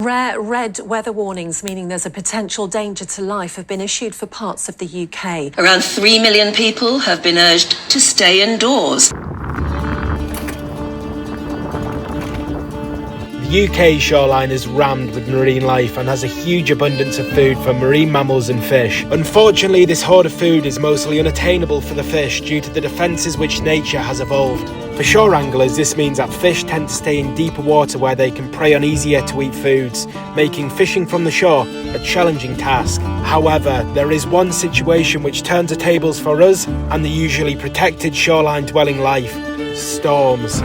Rare red weather warnings, meaning there's a potential danger to life, have been issued for parts of the UK. Around 3 million people have been urged to stay indoors. The UK shoreline is rammed with marine life and has a huge abundance of food for marine mammals and fish. Unfortunately, this hoard of food is mostly unattainable for the fish due to the defences which nature has evolved. For shore anglers, this means that fish tend to stay in deeper water where they can prey on easier to eat foods, making fishing from the shore a challenging task. However, there is one situation which turns the tables for us and the usually protected shoreline dwelling life: storms.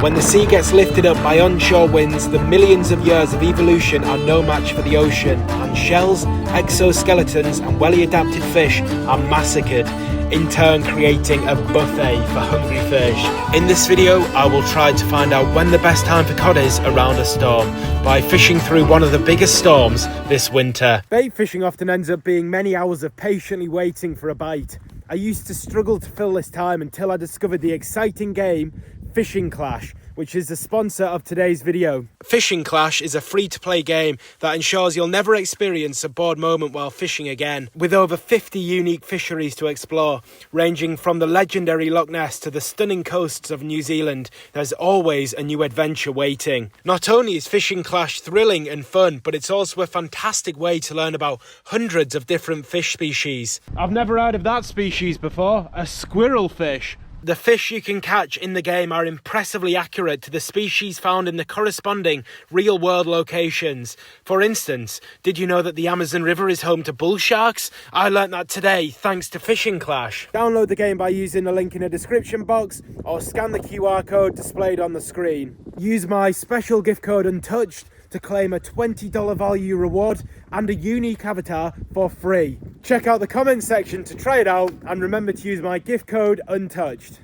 When the sea gets lifted up by onshore winds, the millions of years of evolution are no match for the ocean, and shells, exoskeletons and well-adapted fish are massacred, in turn creating a buffet for hungry fish. In this video, I will try to find out when the best time for cod is around a storm by fishing through one of the biggest storms this winter. Bait fishing often ends up being many hours of patiently waiting for a bite. I used to struggle to fill this time until I discovered the exciting game Fishing Clash, which is the sponsor of today's video. Fishing Clash is a free-to-play game that ensures you'll never experience a bored moment while fishing again. With over 50 unique fisheries to explore, ranging from the legendary Loch Ness to the stunning coasts of New Zealand, there's always a new adventure waiting. Not only is Fishing Clash thrilling and fun, but it's also a fantastic way to learn about hundreds of different fish species. I've never heard of that species before, a squirrel fish. The fish you can catch in the game are impressively accurate to the species found in the corresponding real-world locations. For instance, did you know that the Amazon River is home to bull sharks? I learnt that today thanks to Fishing Clash. Download the game by using the link in the description box or scan the QR code displayed on the screen. Use my special gift code UNTOUCHED to claim a $20 value reward and a unique avatar for free. Check out the comments section to try it out, and remember to use my gift code UNTOUCHED.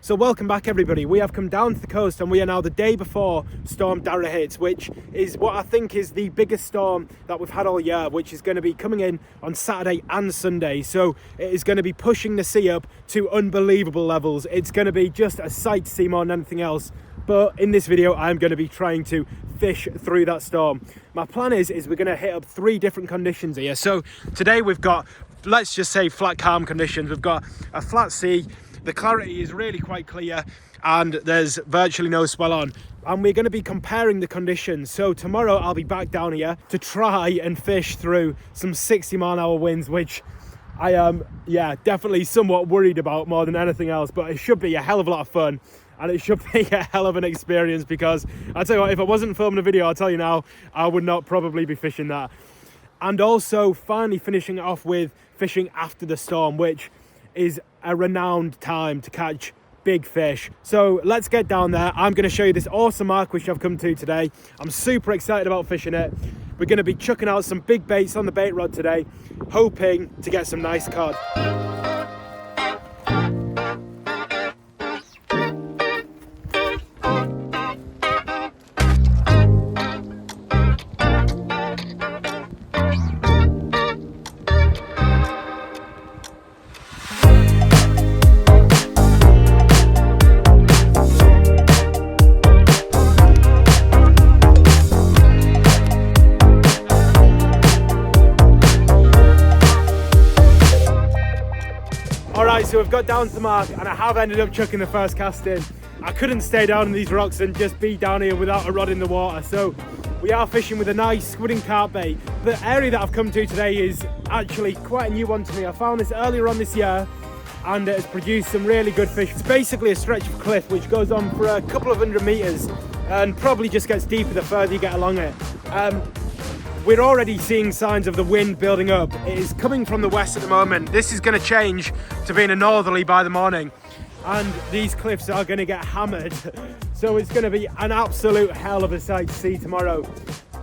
So welcome back everybody. We have come down to the coast and we are now the day before Storm Darragh hits, which is what I think is the biggest storm that we've had all year, which is going to be coming in on Saturday and Sunday. So it is going to be pushing the sea up to unbelievable levels. It's going to be just a sight to see more than anything else. But in this video, I'm going to be trying to fish through that storm. My plan is we're going to hit up 3 different conditions here. So today we've got, let's just say, flat calm conditions. We've got a flat sea. The clarity is really quite clear and there's virtually no swell on. And we're going to be comparing the conditions. So tomorrow I'll be back down here to try and fish through some 60-mile-an-hour winds, which I am, definitely somewhat worried about more than anything else. But it should be a hell of a lot of fun. And it should be a hell of an experience, because I'll tell you what, if I wasn't filming a video, I'll tell you now, I would not probably be fishing that. And also finally finishing it off with fishing after the storm, which is a renowned time to catch big fish. So let's get down there. I'm going to show you this awesome mark which I've come to today. I'm super excited about fishing it. We're going to be chucking out some big baits on the bait rod today, hoping to get some nice cod. So we've got down to the mark and I have ended up chucking the first cast in. I couldn't stay down in these rocks and just be down here without a rod in the water. So we are fishing with a nice squid and carp bait. The area that I've come to today is actually quite a new one to me. I found this earlier on this year and it has produced some really good fish. It's basically a stretch of cliff which goes on for a couple of 100 meters and probably just gets deeper the further you get along it. We're already seeing signs of the wind building up. It is coming from the west at the moment. This is going to change to being a northerly by the morning. And these cliffs are going to get hammered. So it's going to be an absolute hell of a sight to see tomorrow.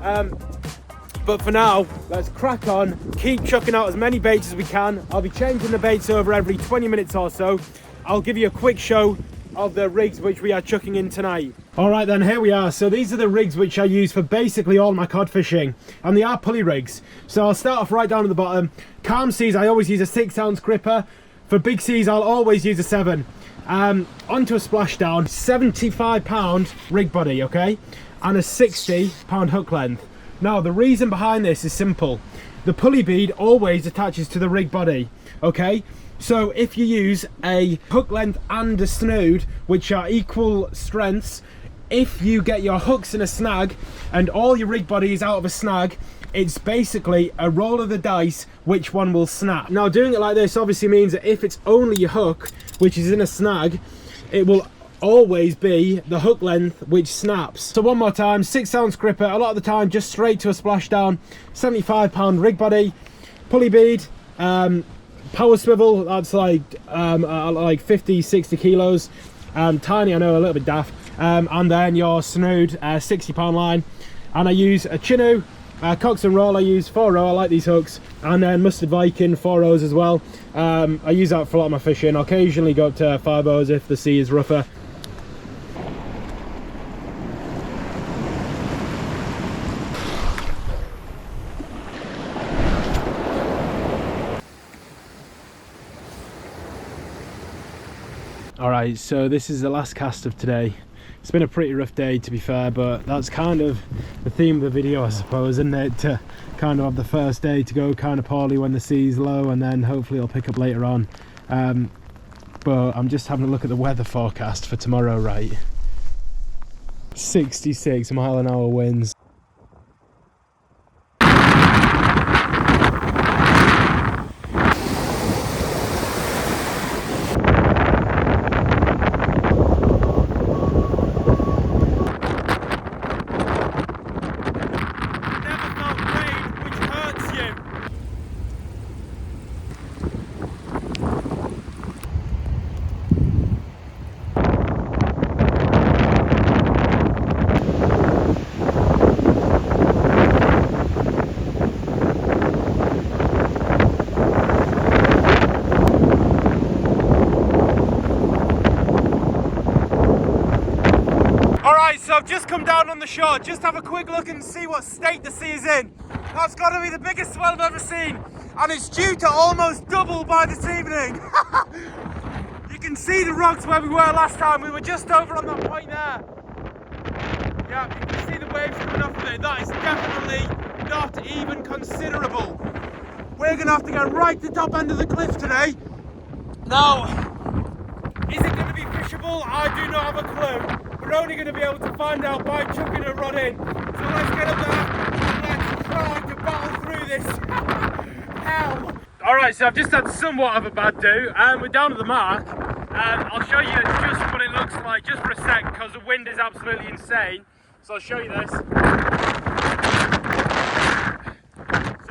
But for now, let's crack on, keep chucking out as many baits as we can. I'll be changing the baits over every 20 minutes or so. I'll give you a quick show of the rigs which we are chucking in tonight. All right then, here we are. So these are the rigs which I use for basically all my cod fishing, and they are pulley rigs. So I'll start off right down at the bottom. Calm seas, I always use a 6-ounce gripper. For big seas, I'll always use a 7. Onto a splashdown, £75 rig body, okay? And a £60 hook length. Now, the reason behind this is simple. The pulley bead always attaches to the rig body, okay? So if you use a hook length and a snood, which are equal strengths, if you get your hooks in a snag and all your rig body is out of a snag, it's basically a roll of the dice which one will snap. Now, doing it like this obviously means that if it's only your hook which is in a snag, it will always be the hook length which snaps. So one more time, 6 ounce gripper, a lot of the time just straight to a splashdown, £75 rig body, pulley bead, power swivel, that's like 50, 60 kilos, tiny, I know, a little bit daft, and then your snood, £60 line, and I use a chinu, Cox and roll. I use 4-row, I like these hooks, and then Mustard Viking 4-rows as well. I use that for a lot of my fishing. I'll occasionally go up to 5-rows if the sea is rougher. Alright, so this is the last cast of today. It's been a pretty rough day, to be fair, but that's kind of the theme of the video, I suppose, isn't it? To kind of have the first day to go kind of poorly when the sea's low, and then hopefully it'll pick up later on. But I'm just having a look at the weather forecast for tomorrow, right? 66 mile-an-hour winds. So I've just come down on the shore, just have a quick look and see what state the sea is in. That's got to be the biggest swell I've ever seen, and it's due to almost double by this evening. You can see the rocks where we were last time. We were just over on that point there. Yeah, you can see the waves coming off of it. That is definitely not even considerable. We're going to have to go right to the top end of the cliff today. Now, is it going to be fishable? I do not have a clue. We're only going to be able to find out by chucking a rod in. So let's get up there and let's try to battle through this hell. Alright, so I've just had somewhat of a bad do, and we're down at the mark. I'll show you just what it looks like just for a sec, because the wind is absolutely insane. So I'll show you this. So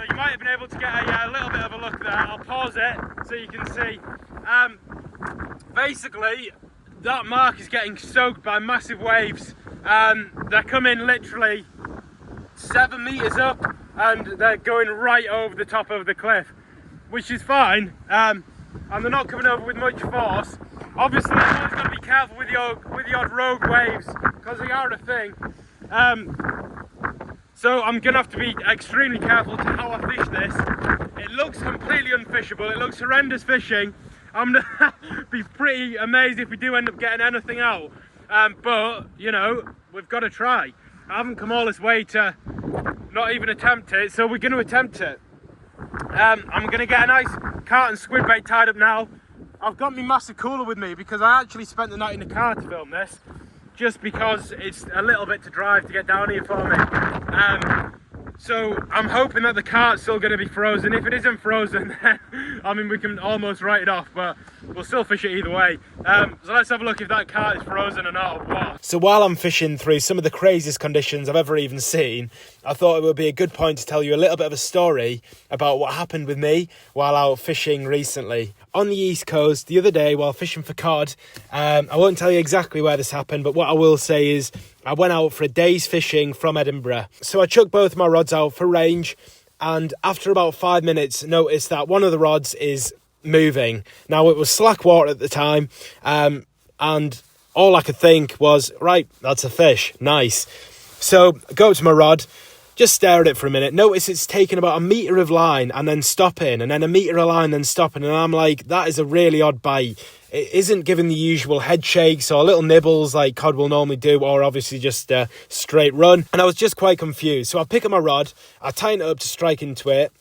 you might have been able to get a little bit of a look there. I'll pause it so you can see. Basically, that mark is getting soaked by massive waves. They're coming literally 7 meters up, and they're going right over the top of the cliff, which is fine. And they're not coming over with much force. Obviously, you've always got to be careful with the odd rogue waves, because they are a thing. So I'm gonna have to be extremely careful to how I fish this. It looks completely unfishable. It looks horrendous fishing. I'm gonna be pretty amazed if we do end up getting anything out. But, you know, we've got to try. I haven't come all this way to not even attempt it, so we're going to attempt it. I'm going to get a nice carton squid bait tied up now. I've got my massive cooler with me because I actually spent the night in the car to film this, just because it's a little bit to drive to get down here for me. So I'm hoping that the cart's still going to be frozen. If it isn't frozen, then I mean, we can almost write it off, but we'll still fish it either way. So let's have a look if that cart is frozen or not, or what. So while I'm fishing through some of the craziest conditions I've ever even seen, I thought it would be a good point to tell you a little bit of a story about what happened with me while out fishing recently. On the East Coast, the other day while fishing for cod, I won't tell you exactly where this happened, but what I will say is I went out for a day's fishing from Edinburgh. So I chucked both my rods out for range, and after about 5 minutes noticed that one of the rods is moving. Now, it was slack water at the time, and all I could think was, right, that's a fish, nice. So I go up to my rod, just stare at it for a minute. Notice it's taken about a metre of line and then stopping, and then a metre of line, then stopping. And I'm like, that is a really odd bite. It isn't giving the usual head shakes or little nibbles like cod will normally do, or obviously just a straight run. And I was just quite confused. So I pick up my rod, I tighten it up to strike into it.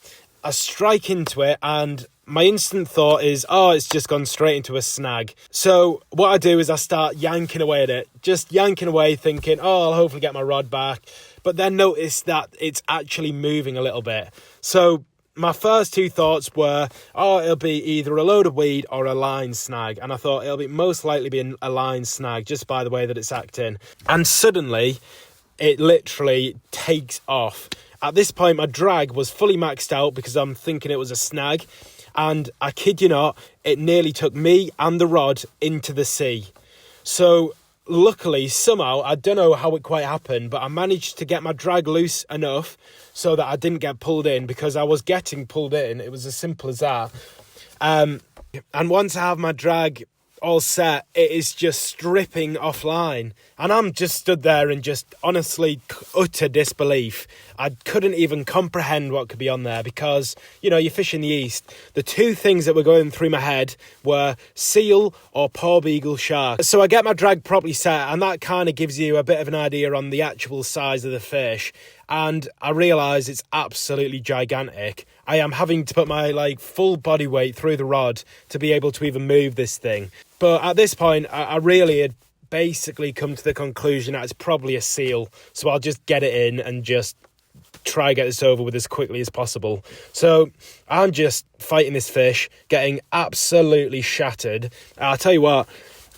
I strike into it, and my instant thought is, oh, it's just gone straight into a snag. So what I do is I start yanking away at it, just yanking away, thinking, oh, I'll hopefully get my rod back. But then notice that it's actually moving a little bit. So my first two thoughts were, oh, it'll be either a load of weed or a line snag. And I thought it'll be most likely be a line snag just by the way that it's acting. And suddenly it literally takes off. At this point, my drag was fully maxed out because I'm thinking it was a snag. And I kid you not, it nearly took me and the rod into the sea. So luckily, somehow, I don't know how it quite happened, but I managed to get my drag loose enough so that I didn't get pulled in, because I was getting pulled in. It was as simple as that. And once I have my drag all set, it is just stripping offline. And I'm just stood there in just honestly utter disbelief. I couldn't even comprehend what could be on there because, you know, you fish in the east. The two things that were going through my head were seal or porbeagle shark. So I get my drag properly set, and that kind of gives you a bit of an idea on the actual size of the fish. And I realise it's absolutely gigantic. I am having to put my full body weight through the rod to be able to even move this thing. But at this point, I really had basically come to the conclusion that it's probably a seal. So I'll just get it in and just try get this over with as quickly as possible. So I'm just fighting this fish, getting absolutely shattered. I'll tell you what,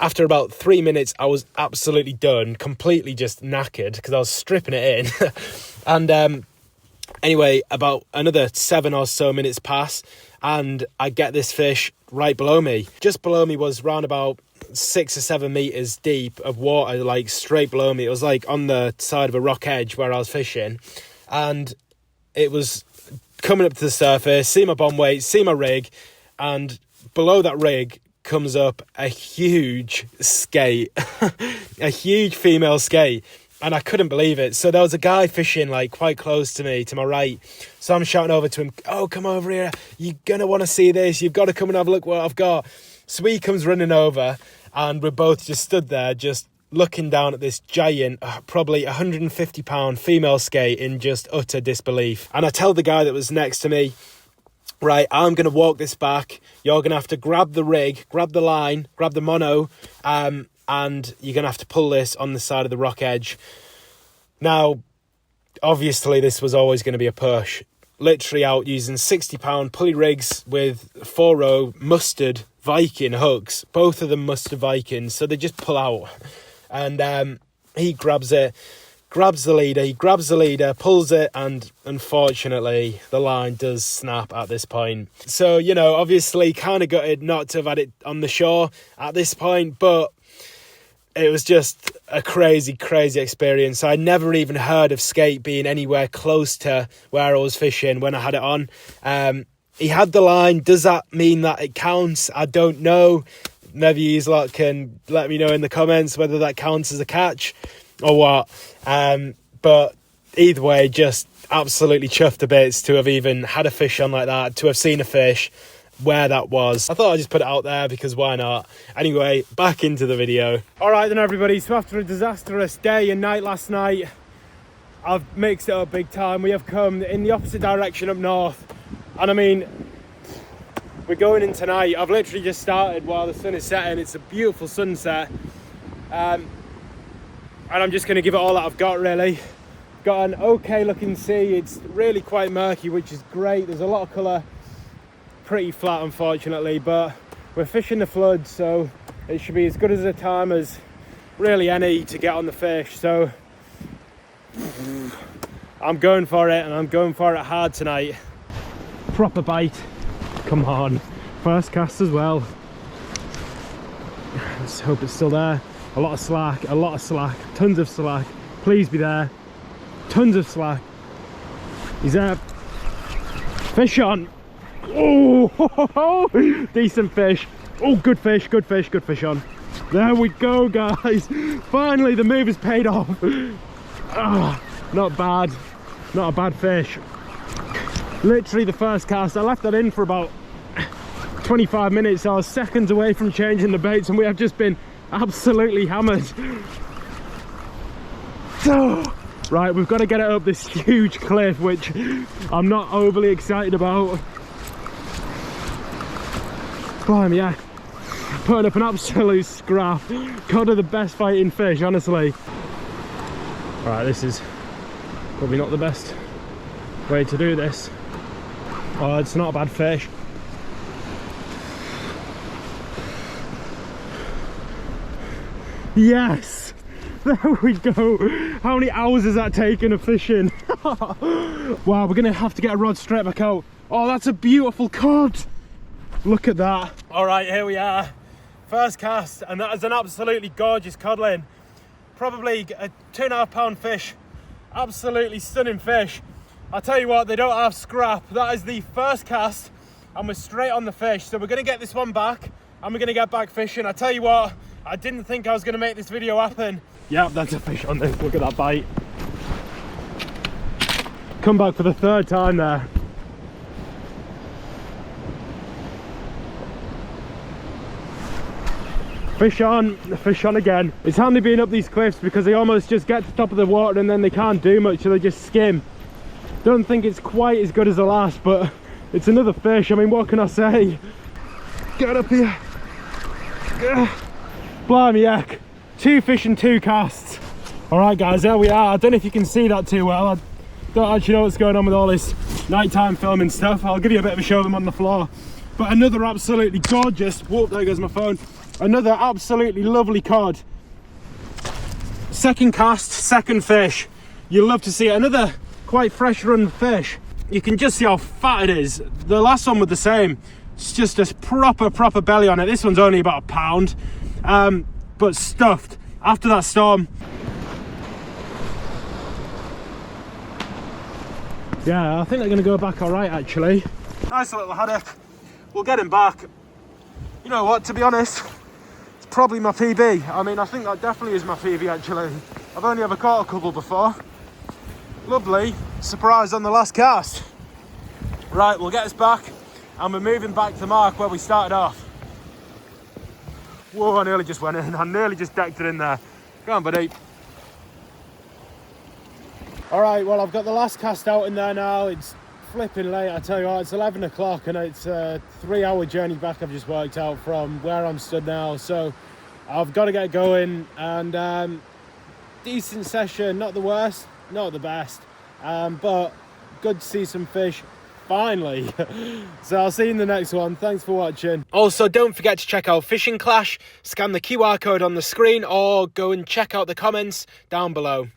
after about 3 minutes, I was absolutely done, completely just knackered because I was stripping it in. And anyway, about another 7 or so minutes pass, and I get this fish right below me. Just below me was round about 6 or 7 meters deep of water, like straight below me. It was like on the side of a rock edge where I was fishing, and it was coming up to the surface, see my bomb weight, see my rig, and below that rig comes up a huge skate, a huge female skate. And I couldn't believe it. So there was a guy fishing quite close to me, to my right. So I'm shouting over to him, oh, come over here. You're going to want to see this. You've got to come and have a look what I've got. So he comes running over, and we're both just stood there, just looking down at this giant, probably 150-pound female skate in just utter disbelief. And I tell the guy that was next to me, right, I'm going to walk this back. You're going to have to grab the rig, grab the line, grab the mono, and you're going to have to pull this on the side of the rock edge. Now, obviously, this was always going to be a push. Literally out using 60-pound pulley rigs with 4-row mustard Viking hooks. Both of them mustard Vikings, so they just pull out. And he grabs it, grabs the leader, he grabs the leader, pulls it, and unfortunately, the line does snap at this point. So, you know, obviously, kind of gutted not to have had it on the shore at this point, but it was just a crazy, crazy experience. I never even heard of skate being anywhere close to where I was fishing when I had it on. He had the line. Does that mean that it counts? I don't know. Maybe you lot can let me know in the comments whether that counts as a catch or what. But either way, just absolutely chuffed to bits to have even had a fish on like that, to have seen a fish where that was. I thought I'd just put it out there because why not? Anyway, back into the video. All right then, everybody. So after a disastrous day and night last night, I've mixed it up big time. We have come in the opposite direction up north. And I mean, we're going in tonight. I've literally just started while the sun is setting. It's a beautiful sunset. And I'm just going to give it all that I've got, really. Got an okay looking sea. It's really quite murky, which is great. There's a lot of colour. Pretty flat, unfortunately, but we're fishing the flood, so it should be as good as a time as really any to get on the fish. So I'm going for it, and I'm going for it hard tonight. Proper bite. Come on. First cast as well. Let's hope it's still there. A lot of slack, tons of slack. Please be there. Tons of slack. He's there. Fish on. Oh, decent fish. Oh, good fish on. There we go, guys. Finally, the move has paid off. Not bad. Not a bad fish. Literally the first cast, I left that in for about 25 minutes. I was seconds away from changing the baits and we have just been absolutely hammered. Right, we've got to get it up this huge cliff, which I'm not overly excited about. Blimey, yeah. Putting up an absolute scrap. Cod are the best fighting fish, honestly. Right, this is probably not the best way to do this. Oh, it's not a bad fish. Yes! There we go. How many hours has that taken of fishing? Wow, we're gonna have to get a rod straight back out. Oh, that's a beautiful cod. Look at that. All right, here we are. First cast, and that is an absolutely gorgeous codling. Probably a 2.5 pound fish. Absolutely stunning fish. I'll tell you what, they don't have scrap. That is the first cast, and we're straight on the fish. So we're gonna get this one back, and we're gonna get back fishing. I tell you what, I didn't think I was gonna make this video happen. Yep, that's a fish on this. Look at that bite. Come back for the third time there. Fish on again. It's handy being up these cliffs because they almost just get to the top of the water and then they can't do much, so they just skim. Don't think it's quite as good as the last, but it's another fish. I mean, what can I say? Get up here. Blimey heck. 2 fish and 2 casts. All right guys, there we are. I don't know if you can see that too well. I don't actually know what's going on with all this nighttime filming stuff. I'll give you a bit of a show of them on the floor. But another absolutely gorgeous, whoop, there goes my phone. Another absolutely lovely cod. Second cast, second fish. You'll love to see it. Another quite fresh run fish. You can just see how fat it is. The last one was the same. It's just a proper belly on it. This one's only about a pound, but stuffed. After that storm. Yeah, I think they're gonna go back all right actually. Nice little haddock. We'll get him back. You know what, to be honest, it's probably my PB. I mean, I think that definitely is my PB actually. I've only ever caught a couple before. Lovely surprise on the last cast. Right, we'll get us back and we're moving back to the mark where we started off. Whoa, I nearly just went in. I nearly just decked it in there. Go on, buddy. All right, well, I've got the last cast out in there now. It's flipping late, I tell you what. It's 11 o'clock and it's a 3-hour journey back I've just worked out from where I'm stood now. So I've got to get going, and decent session, not the worst, not the best, but good to see some fish. Finally. So I'll see you in the next one. Thanks for watching. Also, don't forget to check out Fishing Clash, scan the QR code on the screen, or go and check out the comments down below.